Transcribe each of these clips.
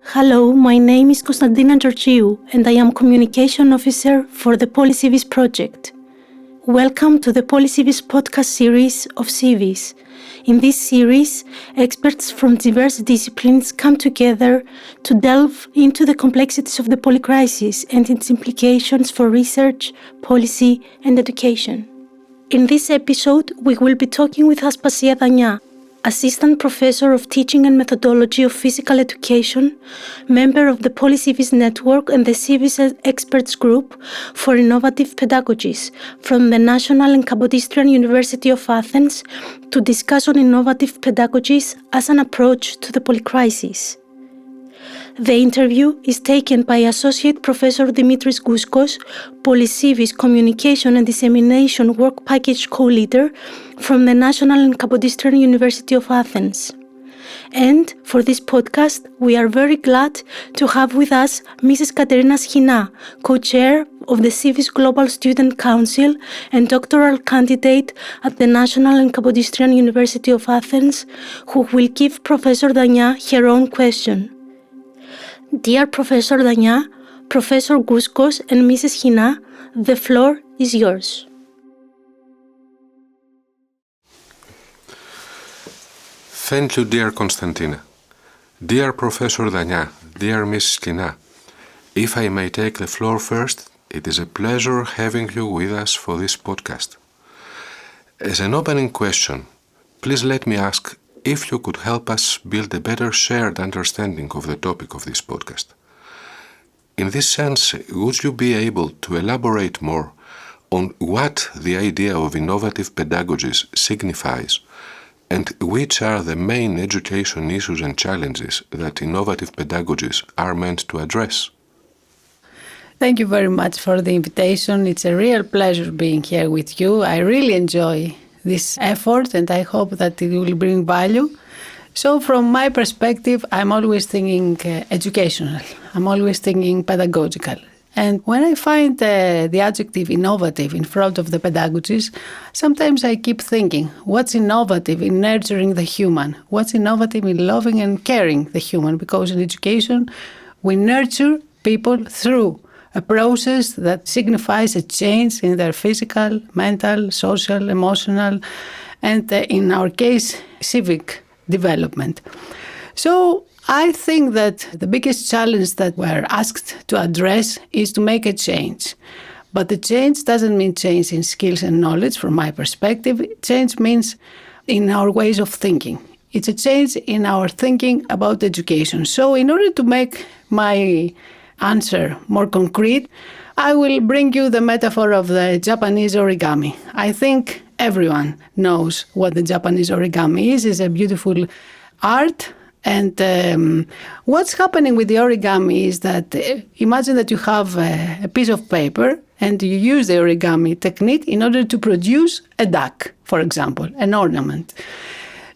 Hello, my name is Konstantina Georgiou and I am Communication Officer for the PolyCIVIS project. Welcome to the PolyCIVIS Podcast series of CIVIS. In this series, experts from diverse disciplines come together to delve into the complexities of the polycrisis and its implications for research, policy, and education. In this episode, we will be talking with Aspasia Dania, Assistant Professor of Teaching and Methodology of Physical Education, member of the PolyCIVIS Network and the CIVIS Experts Group for Innovative Pedagogies from the National and Kapodistrian University of Athens, to discuss on innovative pedagogies as an approach to the polycrisis. The interview is taken by Associate Professor Dimitris Gouscos, PolyCIVIS Communication and Dissemination Work Package co-leader from the National and Kapodistrian University of Athens. And for this podcast, we are very glad to have with us Mrs. Katerina Schina, co-chair of the CIVIS Global Student Council and doctoral candidate at the National and Kapodistrian University of Athens, who will give Professor Dania her own question. Dear Professor Dania, Professor Gouscos and Mrs. Schina, the floor is yours. Thank you, dear Konstantina. Dear Professor Dania, dear Mrs. Schina, if I may take the floor first, it is a pleasure having you with us for this podcast. As an opening question, please let me ask if you could help us build a better shared understanding of the topic of this podcast. In this sense, would you be able to elaborate more on what the idea of innovative pedagogies signifies and which are the main education issues and challenges that innovative pedagogies are meant to address? Thank you very much for the invitation. It's a real pleasure being here with you. I really enjoy this effort and I hope that it will bring value. So from my perspective, I'm always thinking educational. I'm always thinking pedagogical. And when I find the adjective innovative in front of the pedagogies, sometimes I keep thinking, what's innovative in nurturing the human? What's innovative in loving and caring the human? Because in education, we nurture people through a process that signifies a change in their physical, mental, social, emotional, and in our case, civic development. So I think that the biggest challenge that we're asked to address is to make a change. But the change doesn't mean change in skills and knowledge from my perspective. Change means in our ways of thinking. It's a change in our thinking about education. So in order to make my answer more concrete, I will bring you the metaphor of the Japanese origami. I think everyone knows what the Japanese origami is. It's a beautiful art. And what's happening with the origami is that imagine that you have a piece of paper and you use the origami technique in order to produce a duck, for example, an ornament.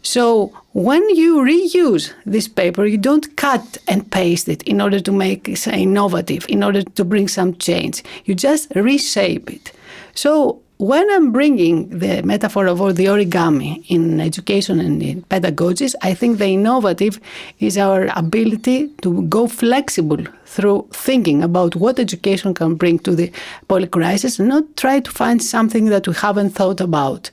So when you reuse this paper, you don't cut and paste it in order to make it innovative, in order to bring some change. You just reshape it. So when I'm bringing the metaphor of the origami in education and in pedagogies, I think the innovative is our ability to go flexible through thinking about what education can bring to the polycrisis and not try to find something that we haven't thought about.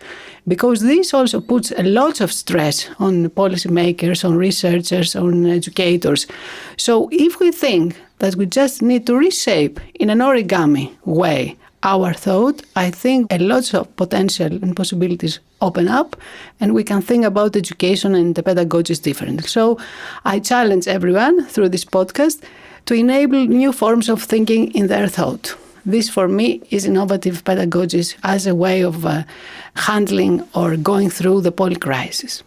Because this also puts a lot of stress on policymakers, on researchers, on educators. So if we think that we just need to reshape in an origami way our thought, I think a lot of potential and possibilities open up and we can think about education and the pedagogies differently. So I challenge everyone through this podcast to enable new forms of thinking in their thought. This for me is innovative pedagogies as a way of handling or going through the polycrisis.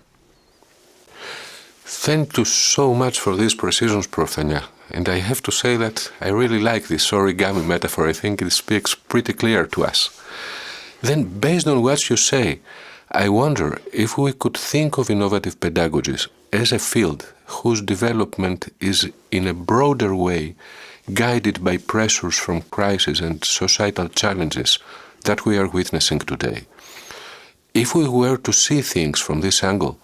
Thank you so much for these precisions, Prof. Dania. And I have to say that I really like this origami metaphor. I think it speaks pretty clear to us. Then, based on what you say, I wonder if we could think of innovative pedagogies as a field whose development is in a broader way guided by pressures from crises and societal challenges that we are witnessing today. if we were to see things from this angle,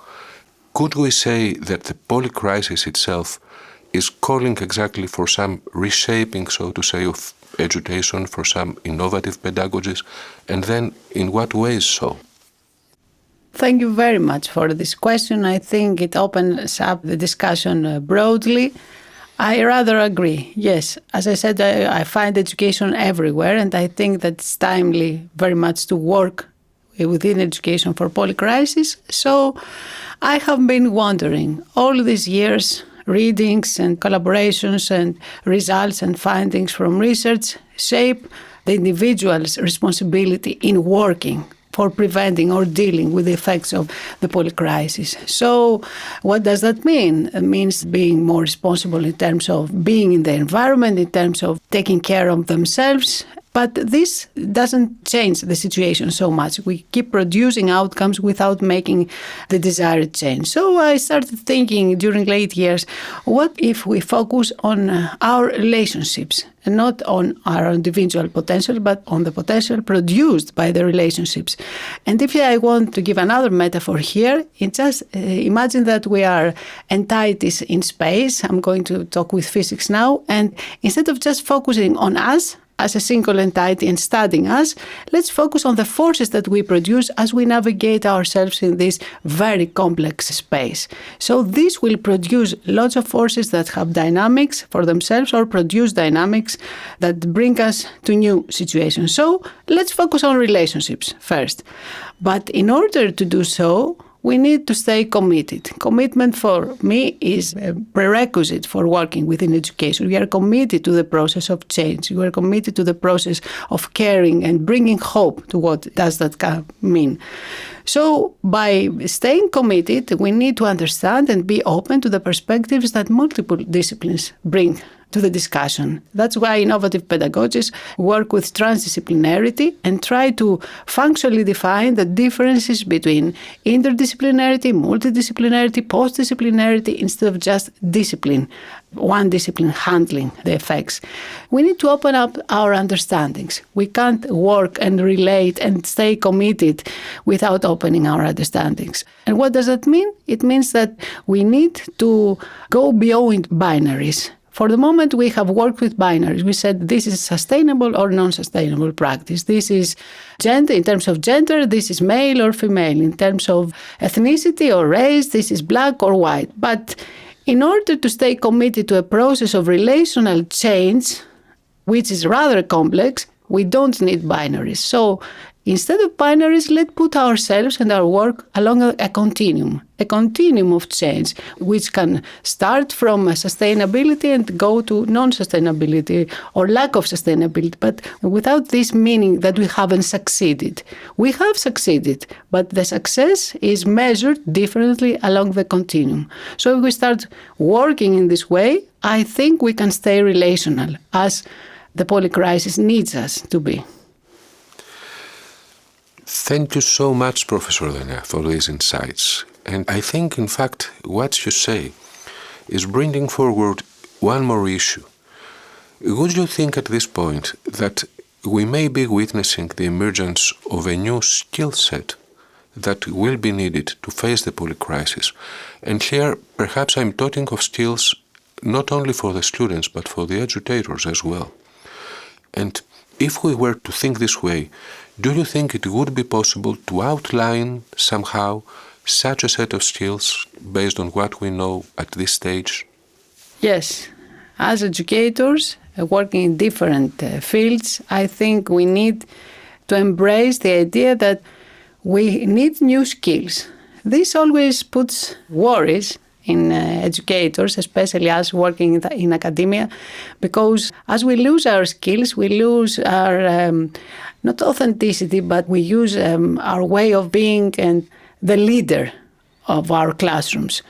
could we say that the polycrisis itself is calling exactly for some reshaping, so to say, of education, for some innovative pedagogies, and then in what ways so? Thank you very much for this question. I think it opens up the discussion broadly. I rather agree. Yes, as I said, I find education everywhere, and I think that it's timely very much to work within education for polycrisis. So I have been wondering all these years, readings and collaborations and results and findings from research shape the individual's responsibility in working for preventing or dealing with the effects of the polycrisis. So what does that mean? It means being more responsible in terms of being in the environment, in terms of taking care of themselves. But this doesn't change the situation so much. We keep producing outcomes without making the desired change. So I started thinking during late years, what if we focus on our relationships and not on our individual potential, but on the potential produced by the relationships? And if I want to give another metaphor here, it's just imagine that we are entities in space. I'm going to talk with physics now. And instead of just focusing on us, as a single entity and studying us, let's focus on the forces that we produce as we navigate ourselves in this very complex space. So this will produce lots of forces that have dynamics for themselves or produce dynamics that bring us to new situations. So let's focus on relationships first. But in order to do so, we need to stay committed. Commitment for me is a prerequisite for working within education. We are committed to the process of change. We are committed to the process of caring and bringing hope to what does that mean. So by staying committed, we need to understand and be open to the perspectives that multiple disciplines bring to the discussion. That's why innovative pedagogies work with transdisciplinarity and try to functionally define the differences between interdisciplinarity, multidisciplinarity, postdisciplinarity, instead of just discipline, one discipline handling the effects. We need to open up our understandings. We can't work and relate and stay committed without opening our understandings. And what does that mean? It means that we need to go beyond binaries. For the moment, we have worked with binaries. We said this is sustainable or non-sustainable practice. This is gender, in terms of gender, this is male or female. In terms of ethnicity or race, this is black or white. But in order to stay committed to a process of relational change, which is rather complex, we don't need binaries. So instead of binaries, let's put ourselves and our work along a continuum of change, which can start from sustainability and go to non-sustainability or lack of sustainability, but without this meaning that we haven't succeeded. We have succeeded, but the success is measured differently along the continuum. So if we start working in this way, I think we can stay relational, as the polycrisis needs us to be. Thank you so much, Professor Dania, for these insights. And I think, in fact, what you say is bringing forward one more issue. Would you think at this point that we may be witnessing the emergence of a new skill set that will be needed to face the polycrisis? And here, perhaps I'm talking of skills not only for the students, but for the educators as well. And if we were to think this way, do you think it would be possible to outline somehow such a set of skills based on what we know at this stage? Yes. As educators working in different fields, I think we need to embrace the idea that we need new skills. This always puts worries in educators, especially us working in academia, because as we lose our skills, we lose our, not authenticity, but we use our way of being and the leader of our classrooms.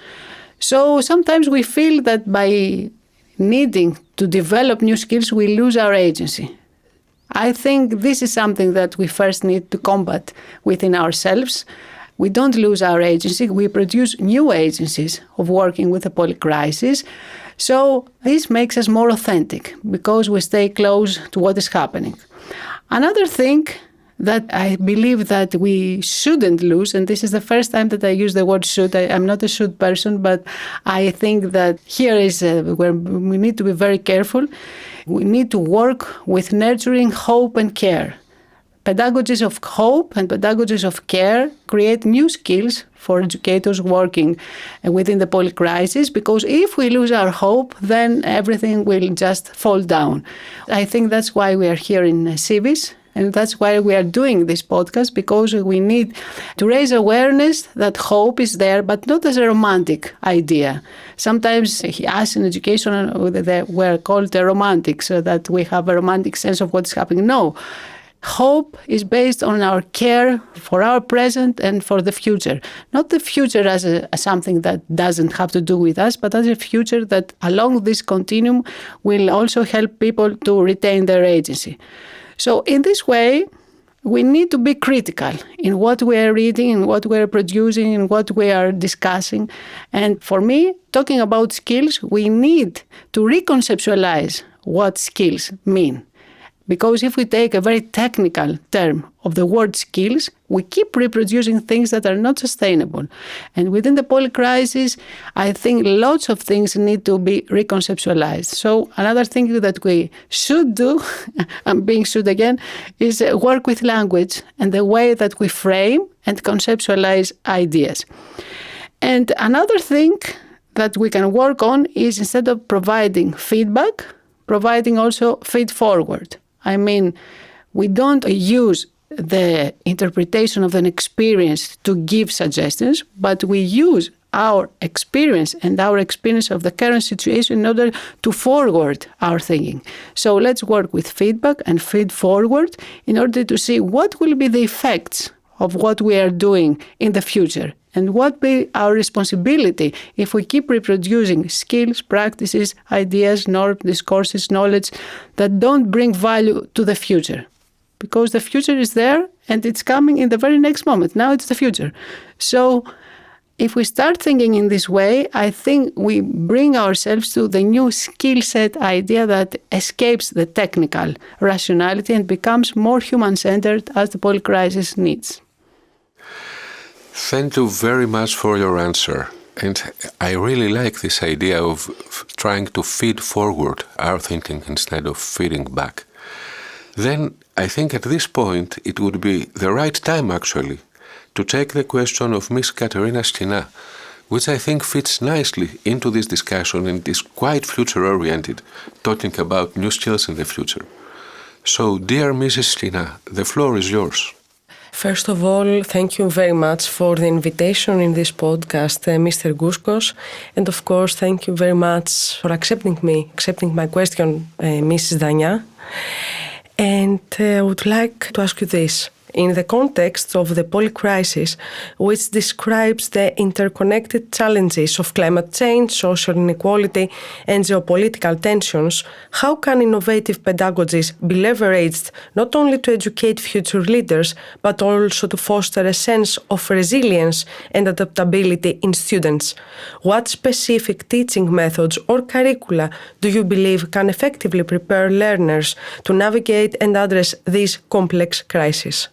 So sometimes we feel that by needing to develop new skills, we lose our agency. I think this is something that we first need to combat within ourselves. We don't lose our agency. We produce new agencies of working with the polycrisis. So this makes us more authentic because we stay close to what is happening. Another thing that I believe that we shouldn't lose, and this is the first time that I use the word should. I'm not a should person, but I think that here is where we need to be very careful. We need to work with nurturing hope and care. Pedagogies of hope and pedagogies of care create new skills for educators working within the polycrisis, because if we lose our hope, then everything will just fall down. I think that's why we are here in CIVIS, and that's why we are doing this podcast, because we need to raise awareness that hope is there, but not as a romantic idea. Sometimes us in education, we're called the romantics, so that we have a romantic sense of what's happening. No. Hope is based on our care for our present and for the future. Not the future as something that doesn't have to do with us, but as a future that along this continuum will also help people to retain their agency. So in this way, we need to be critical in what we are reading, in what we are producing, in what we are discussing. And for me, talking about skills, we need to reconceptualize what skills mean. Because if we take a very technical term of the word skills, we keep reproducing things that are not sustainable. And within the polycrisis, I think lots of things need to be reconceptualized. So another thing that we should do, I'm being should again, is work with language and the way that we frame and conceptualize ideas. And another thing that we can work on is, instead of providing feedback, providing also feed forward. I mean, we don't use the interpretation of an experience to give suggestions, but we use our experience and our experience of the current situation in order to forward our thinking. So let's work with feedback and feed forward in order to see what will be the effects of what we are doing in the future, and what be our responsibility if we keep reproducing skills, practices, ideas, norms, discourses, knowledge that don't bring value to the future. Because the future is there and it's coming in the very next moment. Now it's the future. So if we start thinking in this way, I think we bring ourselves to the new skill set idea that escapes the technical rationality and becomes more human-centered, as the polycrisis needs. Thank you very much for your answer. And I really like this idea of trying to feed forward our thinking instead of feeding back. Then I think at this point it would be the right time actually to take the question of Miss Katerina Skina, which I think fits nicely into this discussion and is quite future-oriented, talking about new skills in the future. So, dear Mrs. Skina, the floor is yours. First of all, thank you very much for the invitation in this podcast, Mr. Gouscos. And of course, thank you very much for accepting my question, Mrs. Dania. And I would like to ask you this. In the context of the polycrisis, which describes the interconnected challenges of climate change, social inequality, and geopolitical tensions, how can innovative pedagogies be leveraged not only to educate future leaders, but also to foster a sense of resilience and adaptability in students? What specific teaching methods or curricula do you believe can effectively prepare learners to navigate and address these complex crises?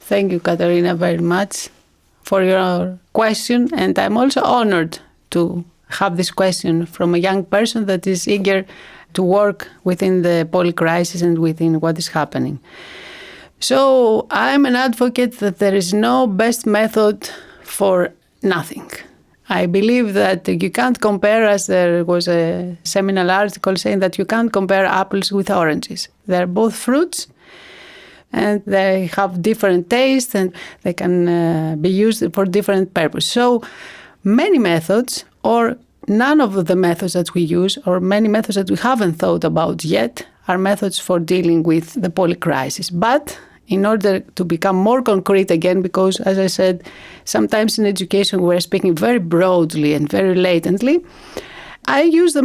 Thank you, Katerina, very much for your question. And I'm also honored to have this question from a young person that is eager to work within the polycrisis and within what is happening. So I'm an advocate that there is no best method for nothing. I believe that you can't compare, as there was a seminal article saying that you can't compare apples with oranges. They're both fruits, and they have different tastes, and they can be used for different purposes. So many methods, or none of the methods that we use, or many methods that we haven't thought about yet, are methods for dealing with the polycrisis. But in order to become more concrete again, because as I said, sometimes in education we're speaking very broadly and very latently, I use the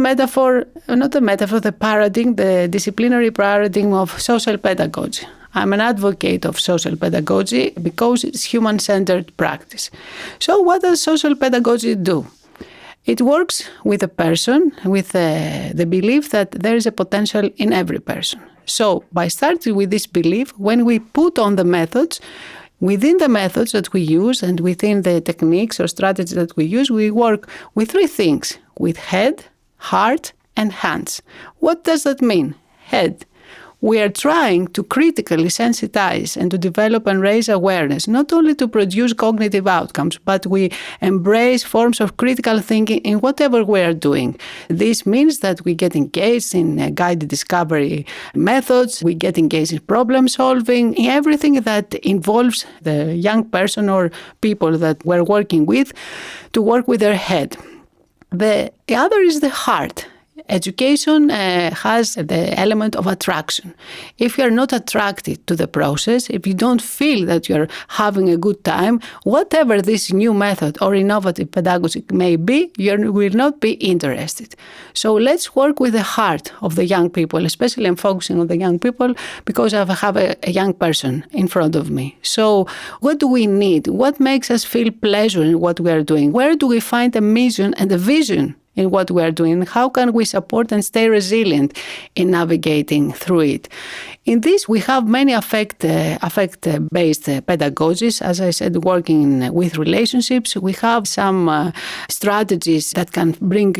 paradigm, the disciplinary paradigm of social pedagogy. I'm an advocate of social pedagogy because it's human-centered practice. So what does social pedagogy do? It works with a person, with the belief that there is a potential in every person. So by starting with this belief, when we put on the methods, within the methods that we use and within the techniques or strategies that we use, we work with three things: with head, heart, and hands. What does that mean? Head. We are trying to critically sensitize and to develop and raise awareness, not only to produce cognitive outcomes, but we embrace forms of critical thinking in whatever we are doing. This means that we get engaged in guided discovery methods, we get engaged in problem solving, in everything that involves the young person or people that we're working with to work with their head. The other is the heart. Education has the element of attraction. If you are not attracted to the process, if you don't feel that you're having a good time, whatever this new method or innovative pedagogy may be, you will not be interested. So let's work with the heart of the young people, especially I'm focusing on the young people because I have a young person in front of me. So what do we need? What makes us feel pleasure in what we are doing? Where do we find a mission and a vision in what we are doing? How can we support and stay resilient in navigating through it? In this, we have many affect-based pedagogies. As I said, working with relationships, we have some strategies that can bring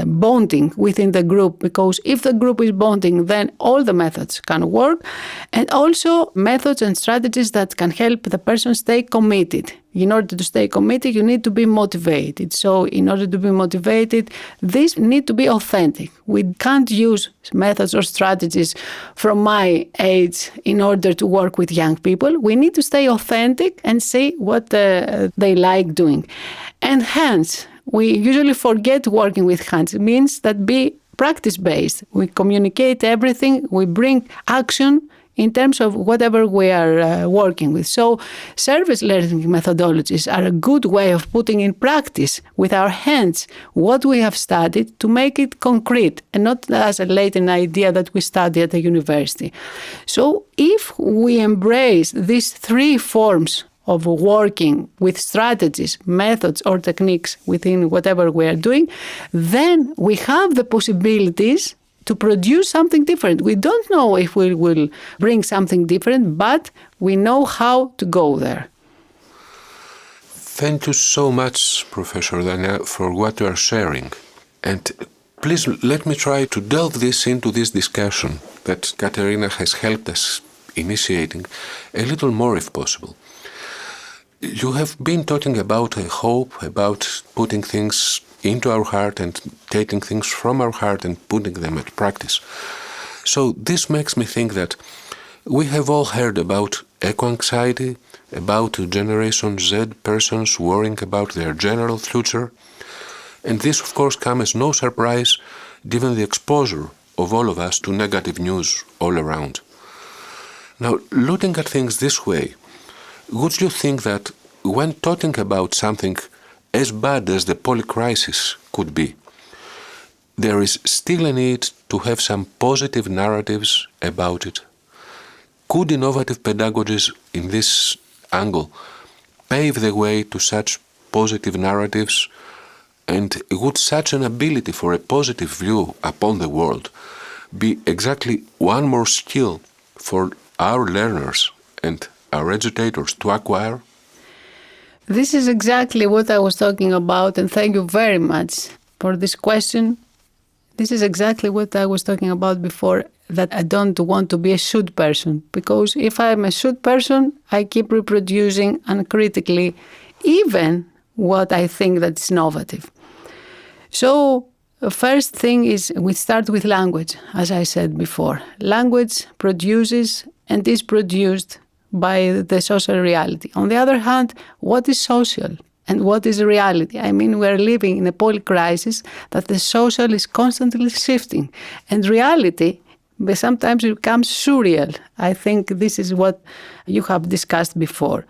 bonding within the group, because if the group is bonding, then all the methods can work, and also methods and strategies that can help the person stay committed. In order to stay committed, you need to be motivated. So in order to be motivated, these need to be authentic. We can't use methods or strategies from my age in order to work with young people. We need to stay authentic and see what they like doing. And hands, we usually forget working with hands. It means that be practice-based. We communicate everything, we bring action in terms of whatever we are working with. So service learning methodologies are a good way of putting in practice with our hands what we have studied to make it concrete and not as a latent idea that we study at the university. So if we embrace these three forms of working with strategies, methods, or techniques within whatever we are doing, then we have the possibilities to produce something different. We don't know if we will bring something different, but we know how to go there. Thank you so much, Professor Dania, for what you are sharing. And please let me try to delve into this discussion that Katerina has helped us initiating a little more if possible. You have been talking about hope, about putting things into our heart and taking things from our heart and putting them at practice. So this makes me think that we have all heard about eco-anxiety, about Generation Z persons worrying about their general future. And this, of course, comes as no surprise given the exposure of all of us to negative news all around. Now, looking at things this way, would you think that when talking about something as bad as the polycrisis could be, there is still a need to have some positive narratives about it? Could innovative pedagogies in this angle pave the way to such positive narratives? And would such an ability for a positive view upon the world be exactly one more skill for our learners and our educators to acquire? This is exactly what I was talking about, and thank you very much for this question. This is exactly what I was talking about before, that I don't want to be a should person, because if I'm a should person, I keep reproducing uncritically even what I think that's innovative. So first thing is we start with language, as I said before. Language produces and is produced by the social reality. On the other hand, what is social and what is reality? I mean, we're living in a polycrisis that the social is constantly shifting, and reality sometimes becomes surreal. I think this is what you have discussed before.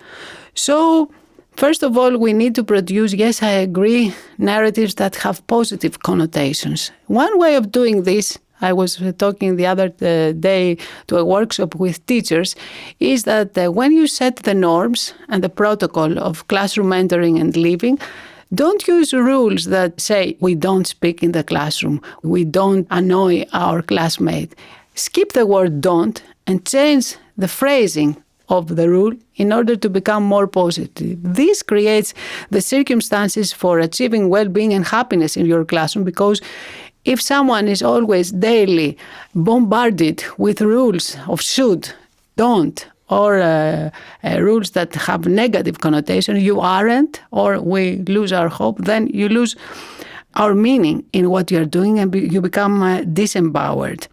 So first of all, we need to produce, yes, I agree, narratives that have positive connotations. One way of doing this, I was talking the other day to a workshop with teachers, is that when you set the norms and the protocol of classroom entering and leaving, don't use rules that say we don't speak in the classroom, we don't annoy our classmate. skip the word don't and change the phrasing of the rule in order to become more positive. This creates the circumstances for achieving well-being and happiness in your classroom, because if someone is always daily bombarded with rules of should, don't, or rules that have negative connotation, you aren't, or we lose our hope, then you lose our meaning in what you're doing and you become disempowered.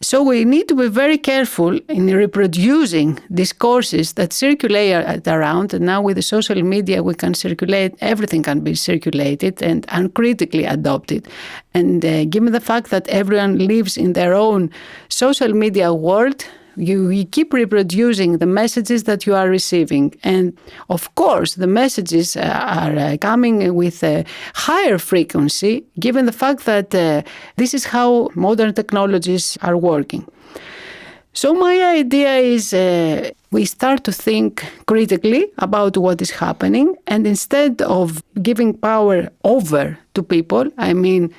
So we need to be very careful in reproducing discourses that circulate around. And now with the social media, we can circulate, everything can be circulated and uncritically adopted. And given the fact that everyone lives in their own social media world, you keep reproducing the messages that you are receiving. And of course, the messages are coming with a higher frequency, given the fact that this is how modern technologies are working. So my idea is we start to think critically about what is happening, and instead of giving power over to people, I mean,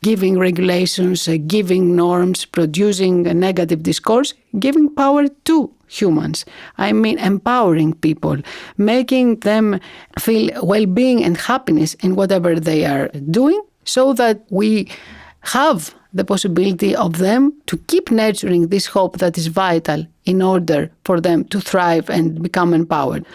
giving regulations, giving norms, producing a negative discourse, giving power to humans. I mean, empowering people, making them feel well-being and happiness in whatever they are doing, so that we have the possibility of them to keep nurturing this hope that is vital in order for them to thrive and become empowered.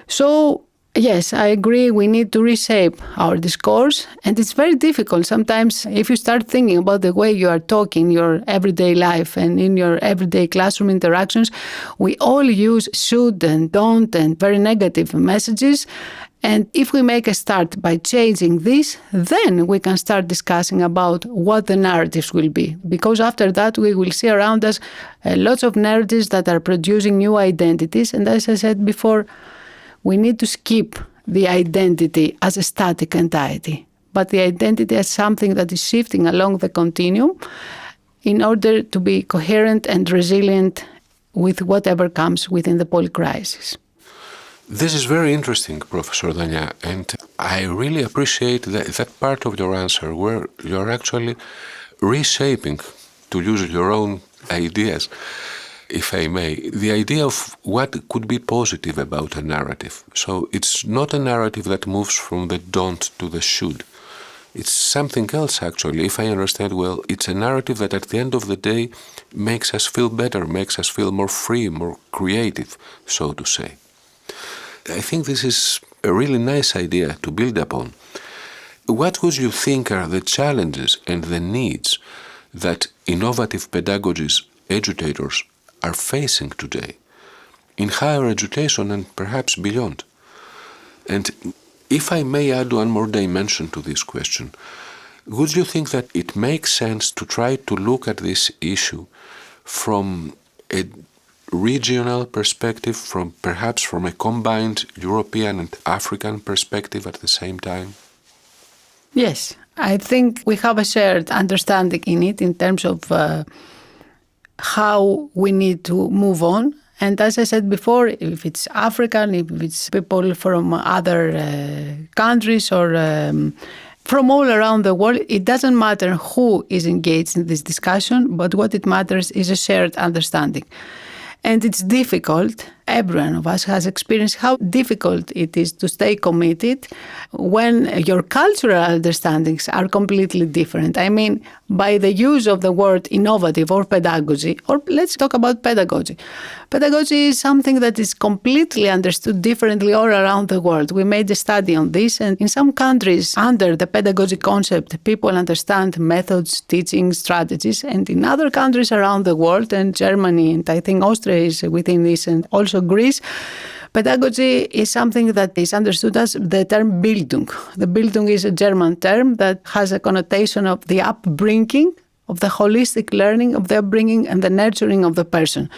So, yes, I agree. We need to reshape our discourse. And it's very difficult sometimes if you start thinking about the way you are talking in your everyday life and in your everyday classroom interactions. We all use should and don't and very negative messages. And if we make a start by changing this, then we can start discussing about what the narratives will be. Because after that, we will see around us lots of narratives that are producing new identities. And as I said before, we need to skip the identity as a static entity, but the identity as something that is shifting along the continuum in order to be coherent and resilient with whatever comes within the polycrisis. This is very interesting, Professor Dania, and I really appreciate that part of your answer where you're actually reshaping, to use your own ideas, if I may, the idea of what could be positive about a narrative. So it's not a narrative that moves from the don't to the should. It's something else, actually. If I understand well, it's a narrative that at the end of the day makes us feel better, makes us feel more free, more creative, so to say. I think this is a really nice idea to build upon. What would you think are the challenges and the needs that innovative pedagogies, educators, are facing today in higher education and perhaps beyond? And if I may add one more dimension to this question, would you think that it makes sense to try to look at this issue from a regional perspective, perhaps from a combined European and African perspective at the same time? Yes, I think we have a shared understanding in it in terms of how we need to move on. And as I said before, if it's African, if it's people from other countries or from all around the world, it doesn't matter who is engaged in this discussion, but what it matters is a shared understanding. And it's difficult. Every one of us has experienced how difficult it is to stay committed when your cultural understandings are completely different. I mean, by the use of the word innovative or pedagogy, or let's talk about pedagogy. Pedagogy is something that is completely understood differently all around the world. We made a study on this, and in some countries, under the pedagogy concept, people understand methods, teaching strategies, and in other countries around the world, and Germany, and I think Austria is within this, and also Greece, pedagogy is something that is understood as the term Bildung. The Bildung is a German term that has a connotation of the upbringing, of the holistic learning, of the upbringing and the nurturing of the person.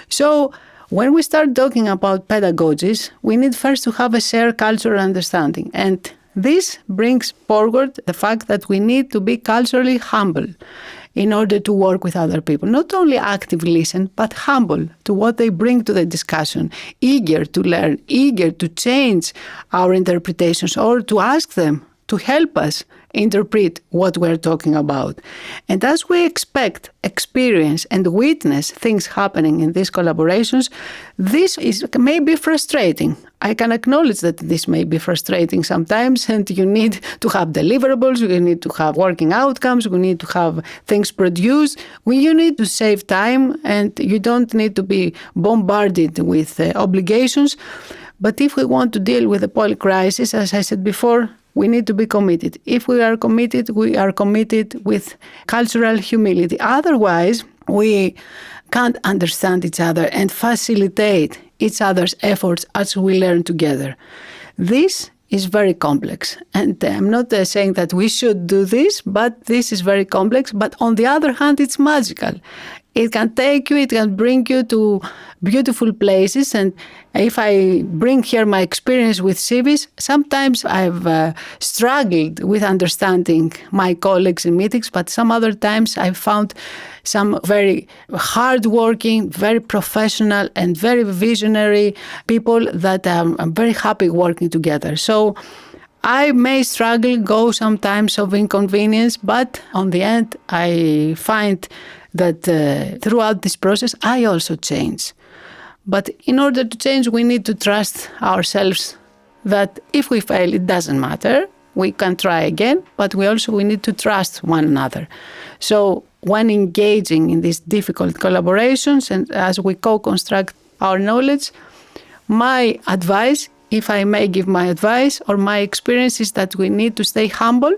So when we start talking about pedagogies, we need first to have a shared cultural understanding. And this brings forward the fact that we need to be culturally humble in order to work with other people. Not only actively listen, but humble to what they bring to the discussion, eager to learn, eager to change our interpretations or to ask them to help us interpret what we're talking about. And as we expect, experience, and witness things happening in these collaborations, this may be frustrating. I can acknowledge that this may be frustrating sometimes, and you need to have deliverables, you need to have working outcomes, you need to have things produced. You need to save time, and you don't need to be bombarded with obligations. But if we want to deal with the polycrisis, as I said before, we need to be committed. If we are committed with cultural humility. Otherwise, we can't understand each other and facilitate each other's efforts as we learn together. This is very complex. And I'm not saying that we should do this, but this is very complex. But on the other hand, it's magical. It can take you, it can bring you to beautiful places. And if I bring here my experience with CIVIS, sometimes I've struggled with understanding my colleagues in meetings, but some other times I've found some very hardworking, very professional, and very visionary people that I'm very happy working together. So I may struggle, go sometimes of inconvenience, but on the end, I find that throughout this process, I also change. But in order to change, we need to trust ourselves that if we fail, it doesn't matter. We can try again, but we need to trust one another. So when engaging in these difficult collaborations and as we co-construct our knowledge, my advice, if I may give my advice or my experience, is that we need to stay humble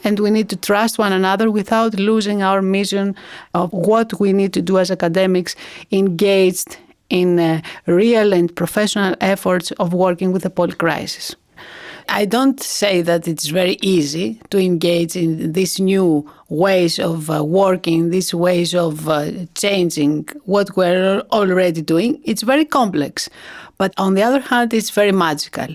and we need to trust one another without losing our mission of what we need to do as academics engaged in real and professional efforts of working with the polycrisis. I don't say that it's very easy to engage in these new ways of working, these ways of changing what we're already doing. It's very complex. But on the other hand, it's very magical.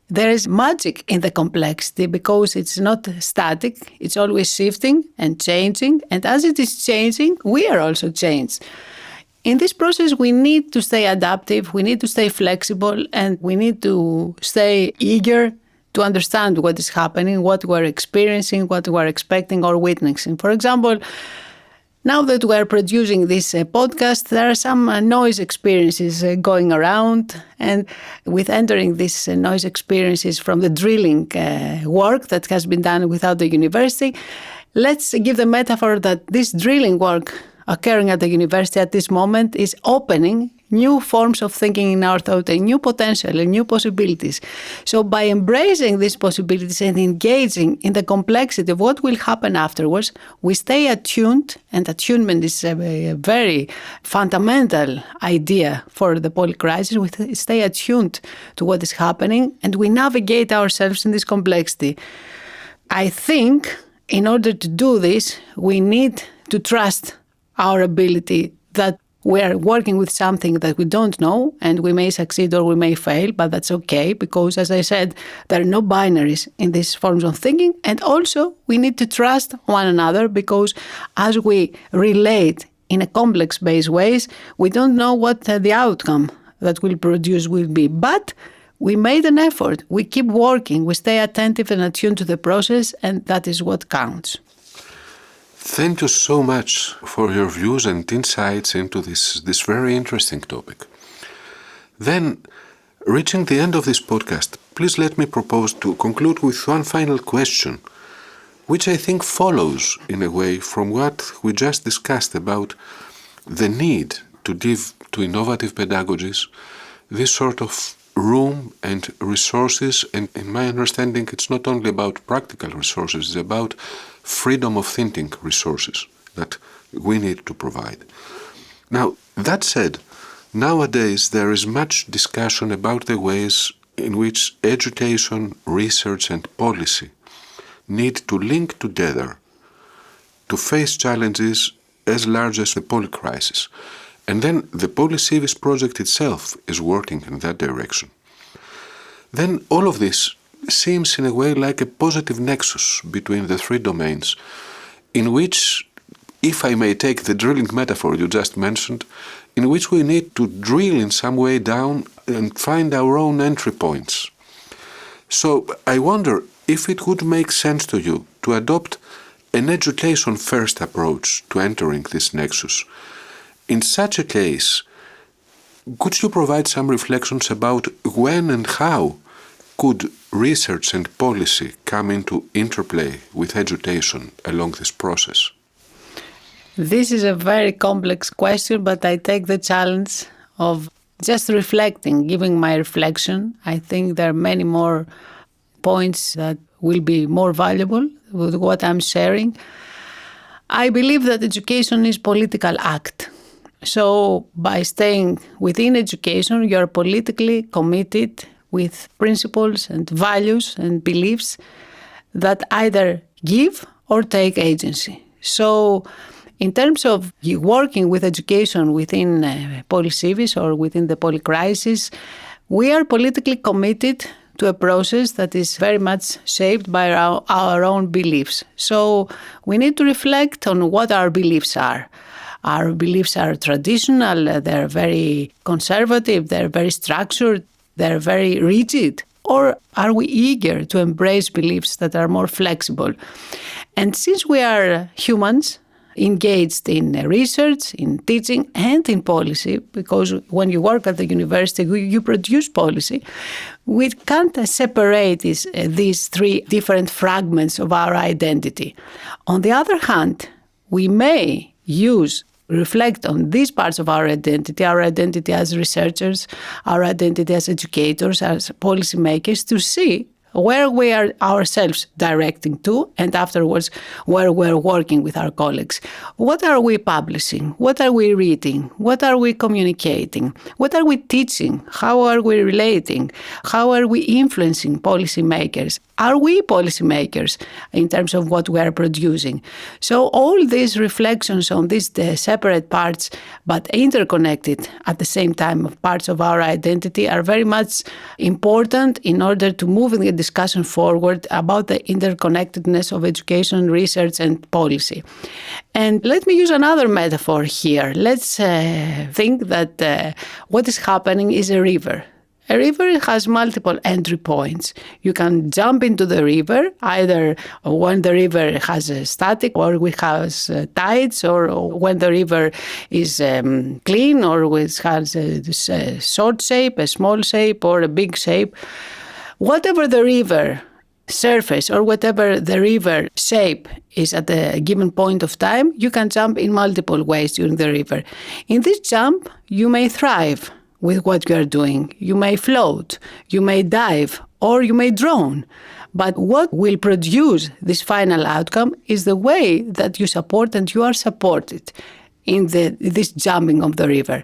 There is magic in the complexity because it's not static. It's always shifting and changing. And as it is changing, we are also changed. In this process, we need to stay adaptive, we need to stay flexible, and we need to stay eager to understand what is happening, what we're experiencing, what we're expecting or witnessing. For example, now that we're producing this podcast, there are some noise experiences going around. And with entering these noise experiences from the drilling work that has been done without the university, let's give the metaphor that this drilling work occurring at the university at this moment is opening new forms of thinking in our thought, a new potential, and new possibilities. So by embracing these possibilities and engaging in the complexity of what will happen afterwards, we stay attuned, and attunement is a very fundamental idea for the polycrisis. We stay attuned to what is happening, and we navigate ourselves in this complexity. I think in order to do this, we need to trust our ability that we are working with something that we don't know, and we may succeed or we may fail, but that's okay because, as I said, there are no binaries in these forms of thinking. And also, we need to trust one another because as we relate in a complex-based ways, we don't know what the outcome that we'll produce will be. But we made an effort. We keep working. We stay attentive and attuned to the process, and that is what counts. Thank you so much for your views and insights into this very interesting topic. Then, reaching the end of this podcast, please let me propose to conclude with one final question, which I think follows, in a way, from what we just discussed about the need to give to innovative pedagogies this sort of room and resources. And in my understanding, it's not only about practical resources, it's about freedom of thinking resources that we need to provide. Now, that said, nowadays there is much discussion about the ways in which education, research and policy need to link together to face challenges as large as the polycrisis. And then the PolyCIVIS project itself is working in that direction. Then all of this seems in a way like a positive nexus between the three domains, in which, if I may take the drilling metaphor you just mentioned, in which we need to drill in some way down and find our own entry points. So I wonder if it would make sense to you to adopt an education-first approach to entering this nexus. In such a case, could you provide some reflections about when and how could research and policy come into interplay with education along this process? This is a very complex question, but I take the challenge of just reflecting, giving my reflection. I think there are many more points that will be more valuable with what I'm sharing. I believe that education is a political act. So by staying within education, you're politically committed with principles and values and beliefs that either give or take agency. So in terms of working with education within PolyCIVIS or within the polycrisis, we are politically committed to a process that is very much shaped by our own beliefs. So we need to reflect on what our beliefs are. Our beliefs are traditional, they're very conservative, they're very structured, they're very rigid. Or are we eager to embrace beliefs that are more flexible? And since we are humans, engaged in research, in teaching, and in policy, because when you work at the university, you produce policy, we can't separate these three different fragments of our identity. On the other hand, we may reflect on these parts of our identity as researchers, our identity as educators, as policymakers, to see where we are ourselves directing to, and afterwards where we're working with our colleagues. What are we publishing? What are we reading? What are we communicating? What are we teaching? How are we relating? How are we influencing policymakers? Are we policymakers in terms of what we are producing? So all these reflections on these separate parts, but interconnected at the same time of parts of our identity, are very much important in order to move the discussion forward about the interconnectedness of education, research, and policy. And let me use another metaphor here. Let's think that what is happening is a river. A river has multiple entry points. You can jump into the river, either when the river has a static or it has tides, or when the river is clean or it has a short shape, a small shape, or a big shape. Whatever the river surface or whatever the river shape is at a given point of time, you can jump in multiple ways during the river. In this jump, you may thrive with what you are doing. You may float, you may dive, or you may drown. But what will produce this final outcome is the way that you support and you are supported in this jumping of the river.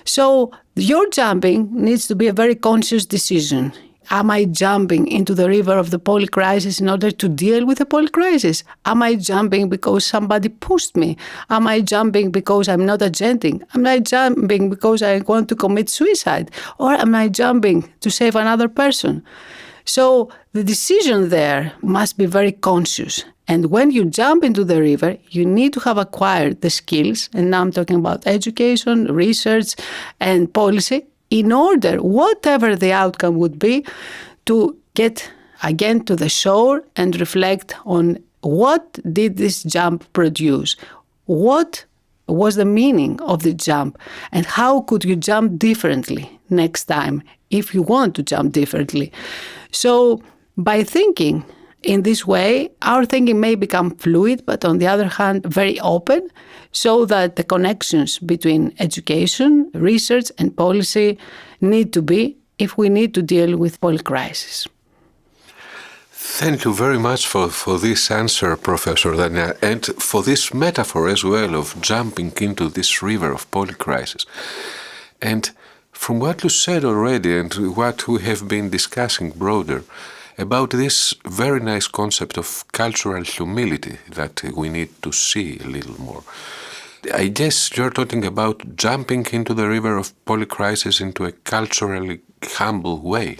So your jumping needs to be a very conscious decision. Am I jumping into the river of the polycrisis in order to deal with the polycrisis? Am I jumping because somebody pushed me? Am I jumping because I'm not agenting? Am I jumping because I want to commit suicide? Or am I jumping to save another person? So the decision there must be very conscious. And when you jump into the river, you need to have acquired the skills, and now I'm talking about education, research, and policy, in order, whatever the outcome would be, to get again to the shore and reflect on what did this jump produce? What was the meaning of the jump? And how could you jump differently next time if you want to jump differently? So by thinking in this way, our thinking may become fluid, but on the other hand, very open, so that the connections between education, research, and policy need to be if we need to deal with polycrisis. Thank you very much for this answer, Professor Dania, and for this metaphor as well of jumping into this river of polycrisis. And from what you said already and what we have been discussing broader, about this very nice concept of cultural humility that we need to see a little more. I guess you're talking about jumping into the river of polycrisis into a culturally humble way.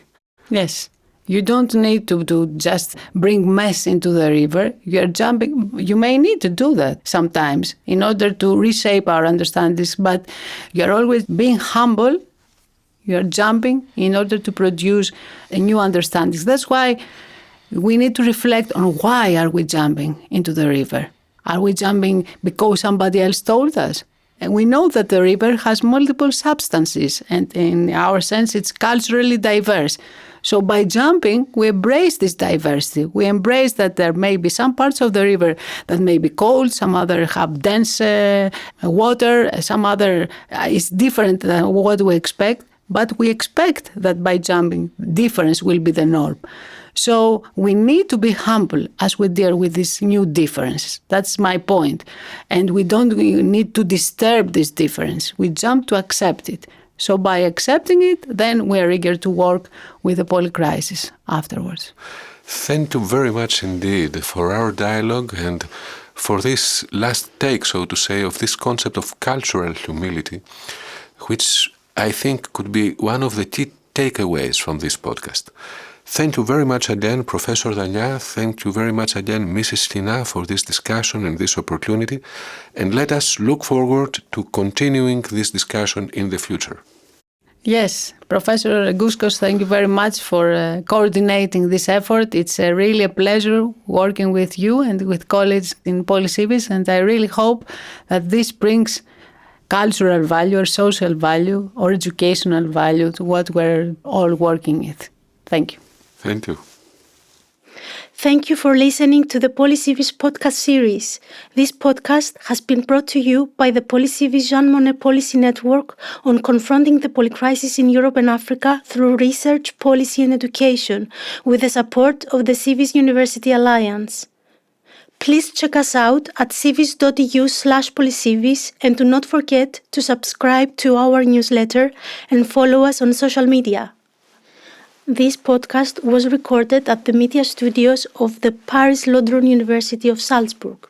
Yes. You don't need to just bring mess into the river. You're jumping. You may need to do that sometimes in order to reshape our understandings, but you're always being humble. You're jumping in order to produce a new understandings. That's why we need to reflect on why are we jumping into the river. Are we jumping because somebody else told us? And we know that the river has multiple substances, and in our sense, it's culturally diverse. So by jumping, we embrace this diversity. We embrace that there may be some parts of the river that may be cold, some other have dense water, some other is different than what we expect. But we expect that by jumping, difference will be the norm. So we need to be humble as we deal with these new differences. That's my point. And we don't need to disturb this difference. We jump to accept it. So by accepting it, then we are eager to work with the polycrisis afterwards. Thank you very much indeed for our dialogue and for this last take, so to say, of this concept of cultural humility, which I think could be one of the key takeaways from this podcast. Thank you very much again, Professor Dania. Thank you very much again, Mrs. Kina, for this discussion and this opportunity. And let us look forward to continuing this discussion in the future. Yes, Professor Gouscos, thank you very much for coordinating this effort. It's really a pleasure working with you and with colleagues in PolyCIVIS, and I really hope that this brings cultural value or social value or educational value to what we're all working with. Thank you. Thank you. Thank you for listening to the PolyCIVIS podcast series. This podcast has been brought to you by the PolyCIVIS Jean Monnet Policy Network on confronting the polycrisis in Europe and Africa through research, policy and education, with the support of the CIVIS University Alliance. Please check us out at civis.eu/polycivis and do not forget to subscribe to our newsletter and follow us on social media. This podcast was recorded at the media studios of the Paris Lodron University of Salzburg.